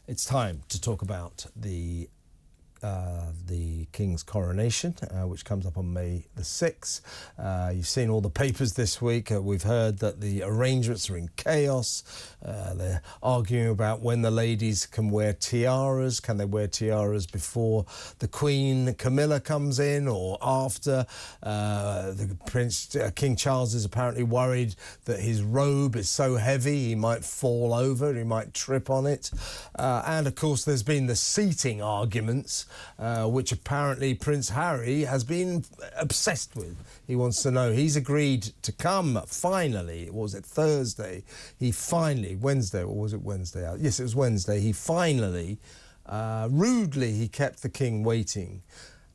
It's time to talk about the King's Coronation, which comes up on May the 6th. You've seen all the papers this week. We've heard that the arrangements are in chaos. They're arguing about when the ladies can wear tiaras. Can they wear tiaras before the Queen Camilla comes in or after? King Charles is apparently worried that his robe is so heavy he might fall over, he might trip on it. And, of course, there's been the seating arguments, which apparently Prince Harry has been obsessed with. He wants to know. He's agreed to come finally. Was it Thursday? Wednesday, or was it Wednesday? Yes, it was Wednesday. He finally, rudely, he kept the King waiting.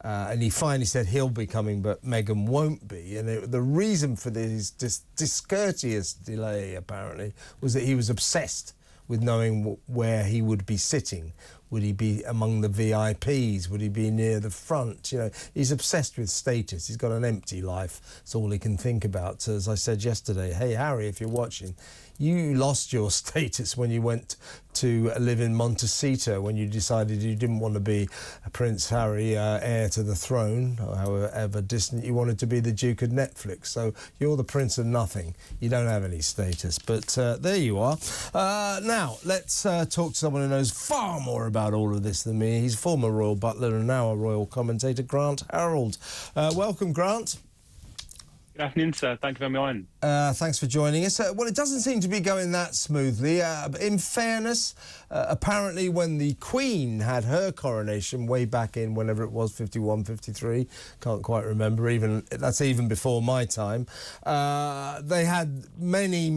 And he finally said he'll be coming, but Meghan won't be. And the reason for this discourteous delay, apparently, was that he was obsessed with knowing where he would be sitting. Would he be among the VIPs? Would he be near the front? You know, he's obsessed with status. He's got an empty life. It's all he can think about. So, as I said yesterday, hey, Harry, if you're watching, you lost your status when you went to live in Montecito, when you decided you didn't want to be Prince Harry, heir to the throne, however distant. You wanted to be the Duke of Netflix. So you're the Prince of Nothing. You don't have any status. But there you are. Now, let's talk to someone who knows far more about all of this than me. He's former royal butler and now a royal commentator, Grant Harold. Welcome, Grant. Good afternoon, sir. Thank you for having me on. Thanks for joining us. Well, it doesn't seem to be going that smoothly. In fairness, apparently when the Queen had her coronation way back in whenever it was, 51, 53, can't quite remember, that's even before my time, they had many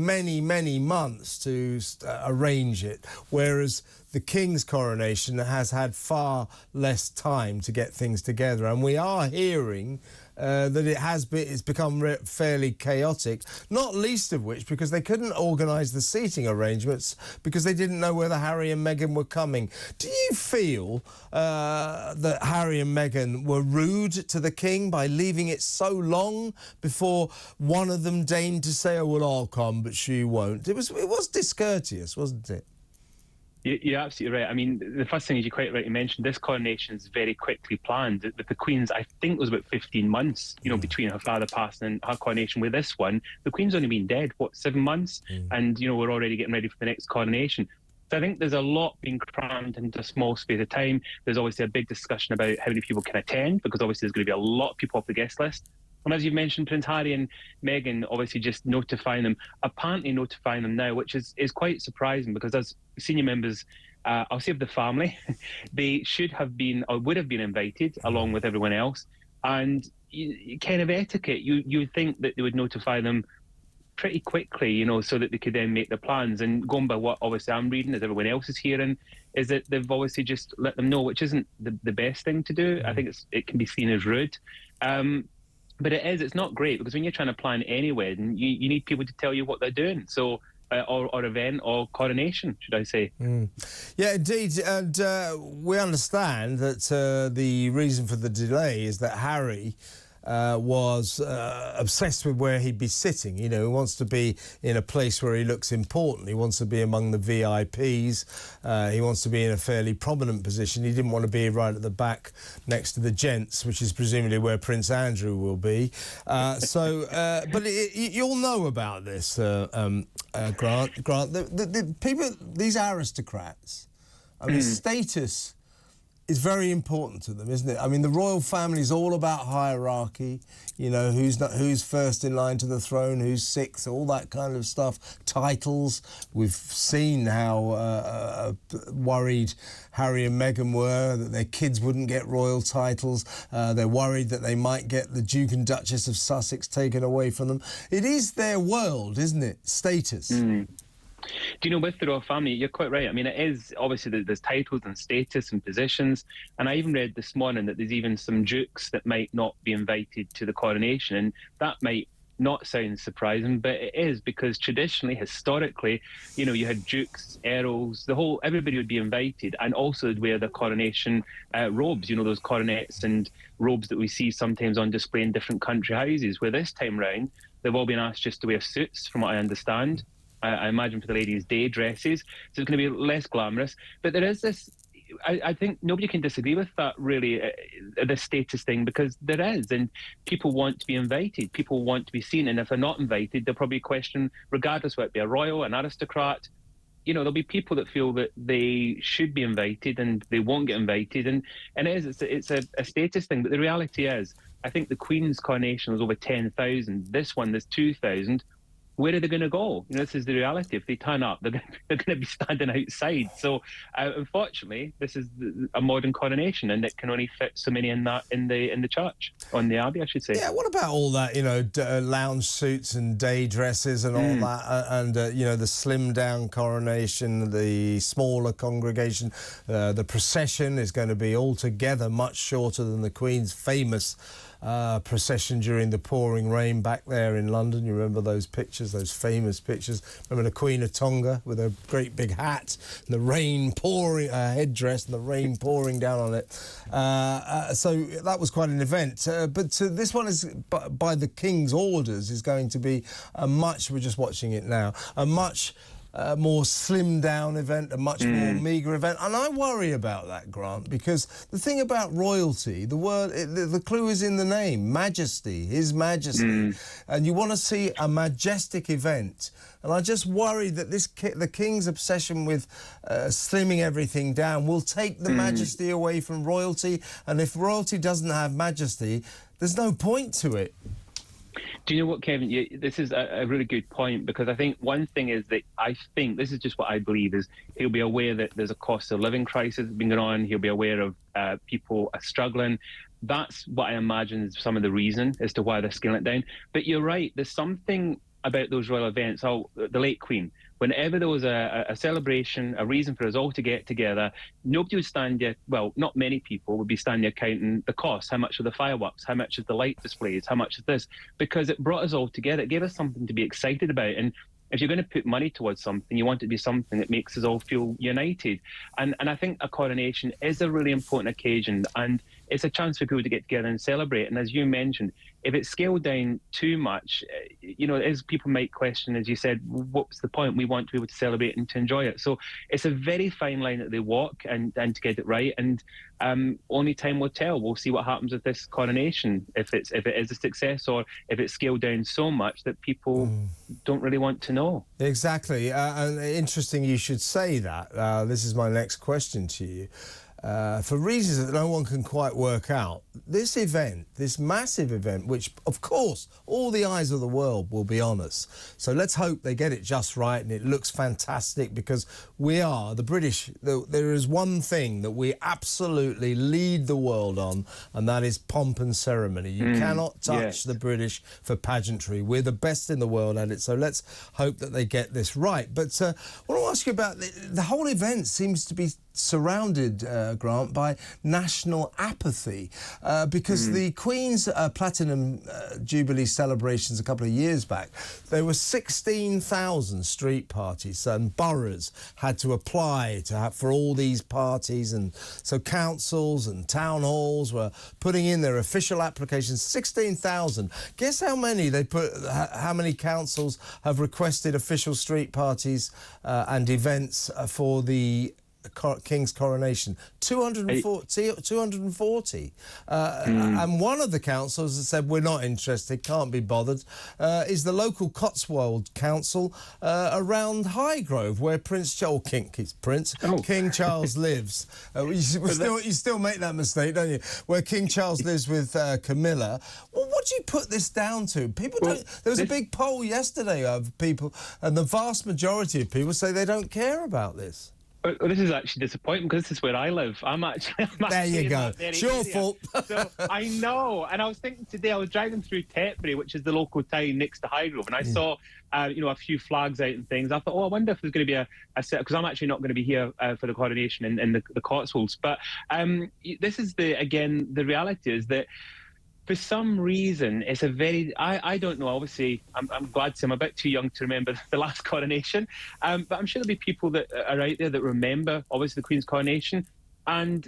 months to arrange it, whereas the King's coronation has had far less time to get things together. And we are hearing that it's become fairly chaotic, not least of which because they couldn't organise the seating arrangements because they didn't know whether Harry and Meghan were coming. Do you feel that Harry and Meghan were rude to the King by leaving it so long before one of them deigned to say, oh, well, I'll come, but she won't? It was discourteous, wasn't it? You're absolutely right. I mean, the first thing is, you quite rightly mentioned, this coronation is very quickly planned. With the Queen's, I think it was about 15 months, between her father passing and her coronation. With this one, the Queen's only been dead, 7 months? And, we're already getting ready for the next coronation. So I think there's a lot being crammed into a small space of time. There's obviously a big discussion about how many people can attend, because obviously there's going to be a lot of people off the guest list. And as you've mentioned, Prince Harry and Meghan obviously just apparently notifying them now, which is quite surprising, because as senior members, I'll say of the family, they should have been or would have been invited along with everyone else. And kind of etiquette, you would think that they would notify them pretty quickly, so that they could then make their plans. And going by what obviously I'm reading, as everyone else is hearing, is that they've obviously just let them know, which isn't the best thing to do. I think it can be seen as rude. But it's not great, because when you're trying to plan any wedding, you need people to tell you what they're doing. So, or event, or coronation, should I say. Yeah, indeed. And we understand that the reason for the delay is that Harry was obsessed with where he'd be sitting. He wants to be in a place where he looks important. He wants to be among the VIPs. He wants to be in a fairly prominent position. He didn't want to be right at the back next to the gents, which is presumably where Prince Andrew will be. But you'll know about this, Grant. The people, these aristocrats, I mean, status is very important to them, isn't it? I mean, the royal family is all about hierarchy, who's first in line to the throne, who's sixth, all that kind of stuff. Titles. We've seen how worried Harry and Meghan were that their kids wouldn't get royal titles. They're worried that they might get the Duke and Duchess of Sussex taken away from them. It is their world, isn't it? Status. Do you know, with the royal family, you're quite right. I mean, it is obviously there's titles and status and positions. And I even read this morning that there's even some dukes that might not be invited to the coronation. And that might not sound surprising, but it is, because traditionally, historically, you had dukes, earls, everybody would be invited, and also wear the coronation robes, those coronets and robes that we see sometimes on display in different country houses, where this time round, they've all been asked just to wear suits, from what I understand. I imagine, for the ladies' day dresses. So it's going to be less glamorous. But there is this, I think nobody can disagree with that, really, the status thing, because there is, and people want to be invited, people want to be seen, and if they're not invited, they'll probably question, regardless whether it be a royal, an aristocrat, there'll be people that feel that they should be invited and they won't get invited, and it's a status thing. But the reality is, I think the Queen's coronation was over 10,000. This one, there's 2,000. Where are they going to go? This is the reality. If they turn up, they're going to be standing outside. So, unfortunately, this is a modern coronation, and it can only fit so many in the church, on the abbey, I should say. Yeah. What about all that? Lounge suits and day dresses and all that, and the slimmed down coronation, the smaller congregation, the procession is going to be altogether much shorter than the Queen's famous procession during the pouring rain back there in London. You remember those pictures, those famous pictures? Remember the Queen of Tonga with a great big hat and the rain pouring, headdress and the rain pouring down on it. So that was quite an event. But this one is, by the King's orders, is going to be we're just watching it now, a much more slimmed down event, a much more meagre event. And I worry about that, Grant, because the thing about royalty, the clue is in the name, majesty, His Majesty. And you want to see a majestic event. And I just worry that the King's obsession with slimming everything down will take the majesty away from royalty. And if royalty doesn't have majesty, there's no point to it. Do you know what, Kevin? This is a really good point, because I think one thing is that I think, this is just what I believe, is he'll be aware that there's a cost of living crisis been going on. He'll be aware of people are struggling. That's what I imagine is some of the reason as to why they're scaling it down. But you're right, there's something about those royal events. The late Queen, whenever there was a celebration, a reason for us all to get together, nobody would stand there, well, not many people would be standing there counting the cost, how much of the fireworks, how much of the light displays, how much of this, because it brought us all together. It gave us something to be excited about. And if you're going to put money towards something, you want it to be something that makes us all feel united. And I think a coronation is a really important occasion, and it's a chance for people to get together and celebrate. And as you mentioned, if it's scaled down too much, as people might question, as you said, what's the point? We want to be able to celebrate and to enjoy it. So it's a very fine line that they walk, and to get it right. And only time will tell. We'll see what happens with this coronation, if it is a success, or if it's scaled down so much that people don't really want to know. Exactly. And interesting you should say that. This is my next question to you. For reasons that no one can quite work out, this event, this massive event, which, of course, all the eyes of the world will be on us. So let's hope they get it just right and it looks fantastic, because we are, the British, there is one thing that we absolutely lead the world on, and that is pomp and ceremony. You cannot touch the British for pageantry. We're the best in the world at it, so let's hope that they get this right. But I want to ask you about the whole event seems to be surrounded, Grant, by national apathy, because the Queen's Platinum Jubilee celebrations a couple of years back, there were 16,000 street parties, and boroughs had to apply for all these parties, and so councils and town halls were putting in their official applications. 16,000. Guess how many how many councils have requested official street parties and events for the King's coronation? 240. And one of the councils that said, we're not interested, can't be bothered, is the local Cotswold Council around Highgrove, where King Charles lives. You still make that mistake, don't you? Where King Charles lives with Camilla. Well, what do you put this down to? People don't. There was a big poll yesterday of people, and the vast majority of people say they don't care about this. Well, this is actually disappointing, because this is where I live. I'm actually there you go. It's your fault. So I know. And I was thinking today, I was driving through Tetbury, which is the local town next to Highgrove, and I saw, a few flags out and things. I thought, I wonder if there's going to be a set, because I'm actually not going to be here for the coronation in the Cotswolds. But this is the reality is that, for some reason, it's a very... I don't know, obviously, I'm glad to say I'm a bit too young to remember the last coronation, but I'm sure there'll be people that are out there that remember, obviously, the Queen's coronation, and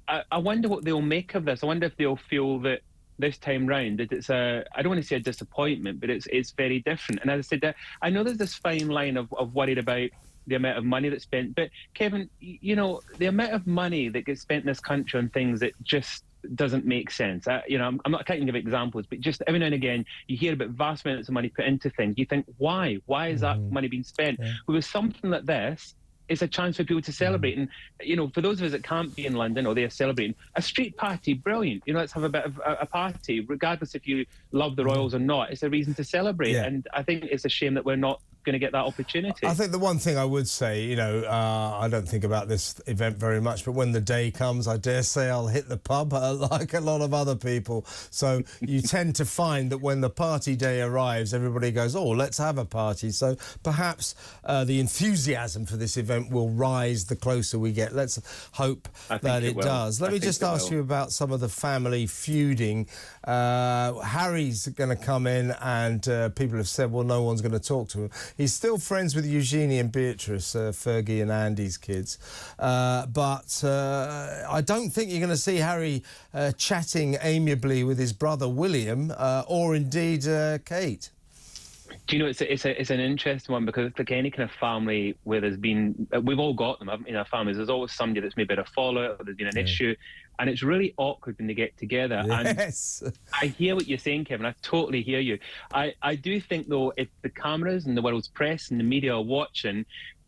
I wonder what they'll make of this. I wonder if they'll feel that this time round that it's I don't want to say a disappointment, but it's very different. And as I said, I know there's this fine line of worried about the amount of money that's spent, but Kevin, you know, the amount of money that gets spent in this country on things that just doesn't make sense. You know, I'm not trying to give examples, but just every now and again you hear about vast amounts of money put into things. You think, why is that money being spent? Yeah. With something like this, it's a chance for people to celebrate. And, you know, for those of us that can't be in London or they're celebrating, a street party, brilliant. You know, let's have a bit of a party, regardless if you love the Royals or not. It's a reason to celebrate. Yeah. And I think it's a shame that we're not going to get that opportunity. I think the one thing I would say, you know, I don't think about this event very much, but when the day comes, I dare say I'll hit the pub like a lot of other people. So you tend to find that when the party day arrives, everybody goes, oh, let's have a party. So perhaps the enthusiasm for this event will rise the closer we get. Let's hope that it does. Let me just ask you about some of the family feuding. Harry's going to come in and people have said, well, no one's going to talk to him. He's still friends with Eugenie and Beatrice, Fergie and Andy's kids. But I don't think you're going to see Harry chatting amiably with his brother William or indeed Kate. Do you know, it's an interesting one, because it's like any kind of family where there's been, we've all got them in our families, there's always somebody that's maybe had a fallout or there's been an issue, and it's really awkward when they get together. Yes. And I hear what you're saying, Kevin. I totally hear you. I do think, though, if the cameras and the world's press and the media are watching,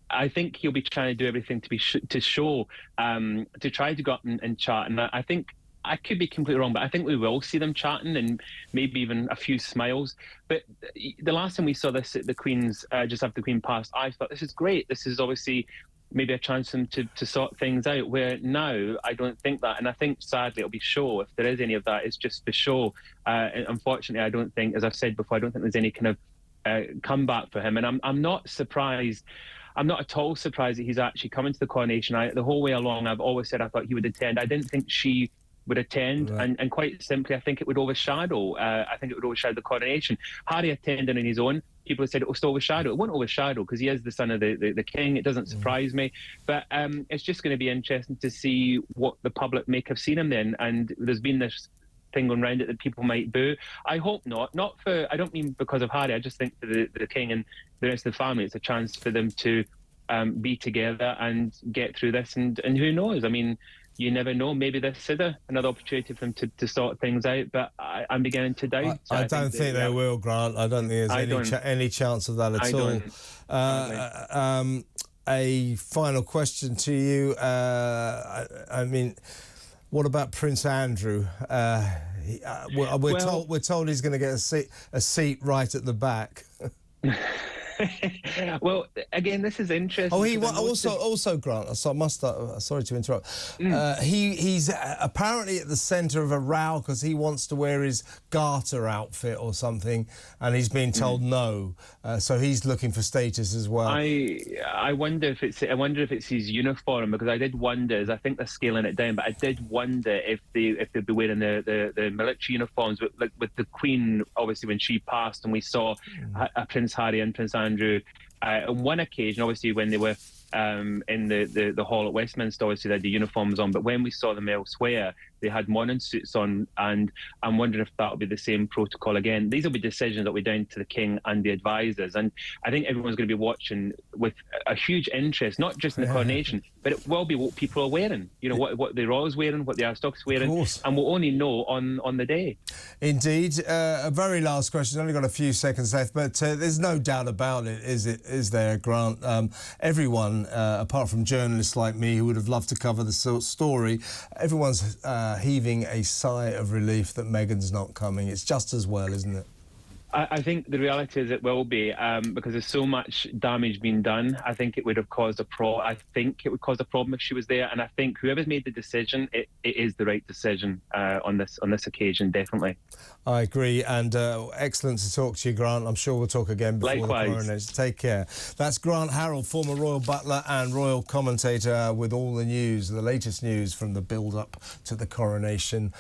I think he'll be trying to do everything to show, to try to go up and chat. And I think, I could be completely wrong, but I think we will see them chatting and maybe even a few smiles. But the last time we saw this at the Queen's, just after the Queen passed, I thought, this is great. This is obviously maybe a chance for them to sort things out, where now I don't think that. And I think, sadly, it'll be show. If there is any of that, it's just for show. And unfortunately, I don't think, as I've said before, I don't think there's any kind of comeback for him. And I'm not surprised. I'm not at all surprised that he's actually coming to the coronation. The whole way along, I've always said I thought he would attend. I didn't think she would attend, right. and quite simply, I think it would overshadow. I think it would overshadow the coronation. Harry attending on his own, people have said it will still overshadow. It won't overshadow because he is the son of the king. It doesn't surprise me, but it's just going to be interesting to see what the public make have seen him then. And there's been this thing going around it that people might boo. I hope not. Not for, I don't mean because of Harry. I just think for the king and the rest of the family, it's a chance for them to be together and get through this. And who knows? I mean, you never know. Maybe this is another opportunity for them to sort things out, but I'm beginning to doubt. I don't think they will, Grant. I don't think there's any chance of that at all. A final question to you. I mean, what about Prince Andrew? We're told he's going to get a seat right at the back. Well, again, this is interesting. Oh, he also Grant. Sorry to interrupt. He's apparently at the centre of a row because he wants to wear his garter outfit or something, and he's been told no. So he's looking for status as well. I wonder if it's his uniform, because I did wonder. As I think they're scaling it down, but I did wonder if they'd be wearing the military uniforms with the Queen. Obviously, when she passed, and we saw Prince Harry and Prince Andrew on one occasion, obviously when they were in the hall at Westminster, obviously they had the uniforms on, but when we saw them elsewhere, they had morning suits on, and I'm wondering if that'll be the same protocol again. These will be decisions that will be down to the King and the advisors, and I think everyone's going to be watching with a huge interest, not just in the coronation, but it will be what people are wearing, you know, what the royals wearing, what the aristocrats wearing, and we'll only know on the day. Indeed. A very last question, only got a few seconds left, but there's no doubt about it, is there, Grant? Everyone, apart from journalists like me who would have loved to cover the story, everyone's heaving a sigh of relief that Meghan's not coming. It's just as well, isn't it? I think the reality is it will be, because there's so much damage being done. I think it would have caused a problem. I think it would cause a problem if she was there, and I think whoever's made the decision, it is the right decision on this occasion, definitely. I agree, and excellent to talk to you, Grant. I'm sure we'll talk again before the coronation. Take care. That's Grant Harrell, former royal butler and royal commentator, with all the news, the latest news from the build-up to the coronation.